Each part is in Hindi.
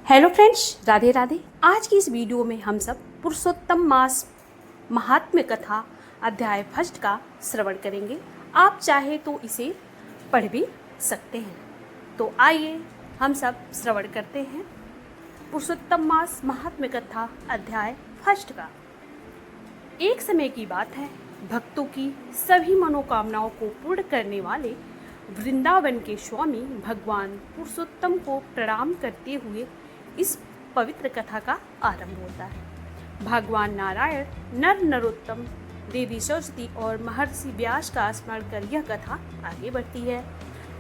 Hello friends, Radhe Radhe. आज की इस वीडियो में हम सब पुरुषोत्तम मास महात्म्य कथा अध्याय फर्स्ट का श्रवण करेंगे। आप चाहे तो इसे पढ़ भी सकते हैं। तो आइए हम सब श्रवण करते हैं पुरुषोत्तम मास महात्म्य कथा अध्याय फर्स्ट का। एक समय की बात है, भक्तों की सभी मनोकामनाओं को पूर्ण करने वाले वृंदावन के स्वामी भगवान पुरुषोत्तम को प्रणाम करते हुए इस पवित्र कथा का आरंभ होता है। भगवान नारायण, नर नरोत्तम, देवी सरस्वती और महर्षि व्यास का स्मरण कर यह कथा आगे बढ़ती है।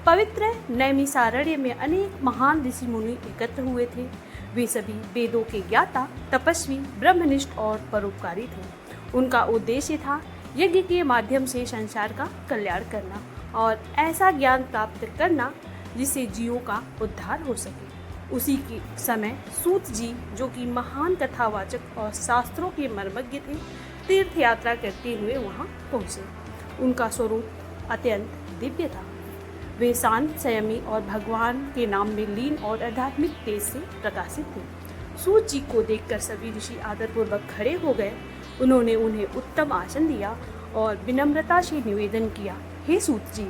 पवित्र नैमिषारण्य में अनेक महान ऋषि मुनि एकत्र हुए थे। वे सभी वेदों के ज्ञाता, तपस्वी, ब्रह्मनिष्ठ और परोपकारी थे। उनका उद्देश्य था यज्ञ के माध्यम से संसार का कल्याण करना और ऐसा ज्ञान प्राप्त करना जिससे जीवों का उद्धार हो सके। उसी के समय सूत जी, जो कि महान कथावाचक और शास्त्रों के मर्मज्ञ थे, तीर्थ यात्रा करते हुए वहां पहुंचे। उनका स्वरूप अत्यंत दिव्य था। वे शांत, संयमी और भगवान के नाम में लीन और आध्यात्मिक तेज से प्रकाशित थे। सूत जी को देखकर सभी ऋषि आदरपूर्वक खड़े हो गए। उन्होंने उन्हें उत्तम आसन दिया और विनम्रता से निवेदन किया, हे सूत जी,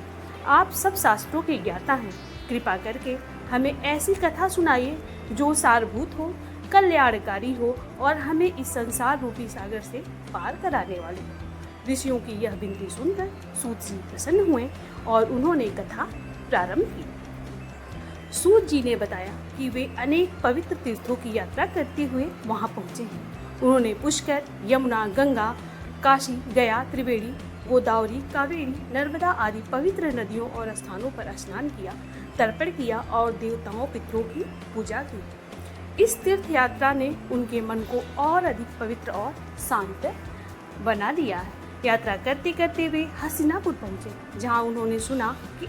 आप सब शास्त्रों के ज्ञाता हैं। कृपा करके हमें ऐसी कथा सुनाइए जो सारभूत हो, कल्याणकारी हो और हमें इस संसार रूपी सागर से पार कराने वाली हो। ऋषियों की यह विनती सुनकर सूत जी प्रसन्न हुए और उन्होंने कथा प्रारंभ की। सूत जी ने बताया कि वे अनेक पवित्र तीर्थों की यात्रा करते हुए वहां पहुंचे हैं। उन्होंने पुष्कर, यमुना, गंगा, काशी, गया, त्रिवेणी, गोदावरी, कावेरी, नर्मदा आदि पवित्र नदियों और स्थानों पर स्नान किया, तर्पण किया और देवताओं पितरों की पूजा की। इस तीर्थ यात्रा ने उनके मन को और अधिक पवित्र और शांत बना दिया है। यात्रा करते करते वे हस्तिनापुर पहुंचे, जहां उन्होंने सुना कि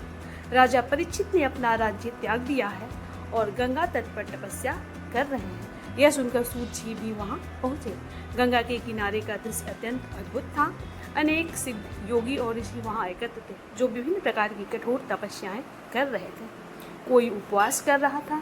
राजा परीक्षित ने अपना राज्य त्याग दिया है और गंगा तट पर तपस्या कर रहे हैं। यह सुनकर सूत जी भी वहां पहुंचे। गंगा के किनारे का दृश्य अत्यंत अद्भुत था। अनेक सिद्ध योगी और ऋषि वहां एकत्र थे, जो विभिन्न प्रकार की कठोर तपस्याएं कर रहे थे। कोई उपवास कर रहा था,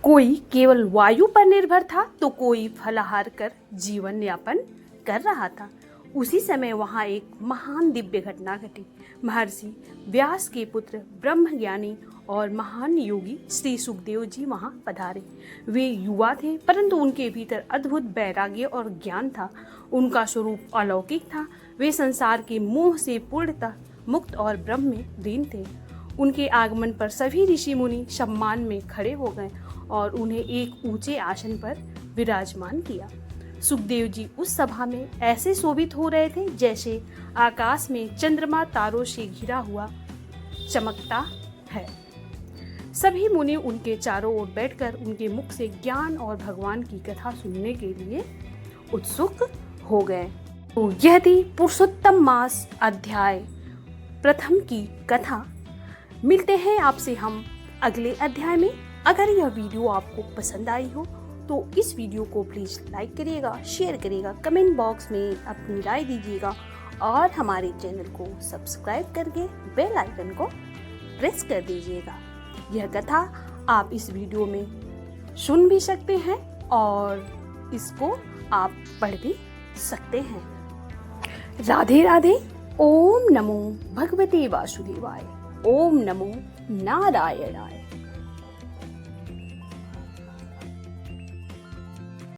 कोई केवल वायु पर निर्भर था, तो कोई फलाहार कर जीवन यापन कर रहा था। उसी समय वहां एक महान दिव्य घटना घटी। महर्षि व्यास के पुत्र ब्रह्मज्ञानी और महान योगी श्री सुखदेव जी वहां पधारे। वे युवा थे, परंतु उनके भीतर अद्भुत वैराग्य और ज्ञान था। उनका स्वरूप अलौकिक था। वे संसार के मोह से पूर्णतः मुक्त और ब्रह्म में लीन थे। उनके आगमन पर सभी ऋषि मुनि सम्मान में खड़े हो गए और उन्हें एक ऊंचे आसन पर विराजमान किया। सुखदेव जी उस सभा में ऐसे शोभित हो रहे थे जैसे आकाश में चंद्रमा तारों से घिरा हुआ चमकता है। सभी मुनि उनके चारों ओर बैठकर उनके मुख से ज्ञान और भगवान की कथा सुनने के लिए उत्सुक हो गए। तो यह थी पुरुषोत्तम मास अध्याय प्रथम की कथा। मिलते हैं आपसे हम अगले अध्याय में। अगर यह वीडियो आपको पसंद आई हो तो इस वीडियो को प्लीज़ लाइक करिएगा, शेयर करिएगा, कमेंट बॉक्स में अपनी राय दीजिएगा और हमारे चैनल को सब्सक्राइब करके बेल आइकन को प्रेस कर दीजिएगा। यह कथा आप इस वीडियो में सुन भी सकते हैं और इसको आप पढ़ भी सकते हैं। राधे राधे। ओम नमो भगवते वासुदेवाय। ओम नमो नारायणाय।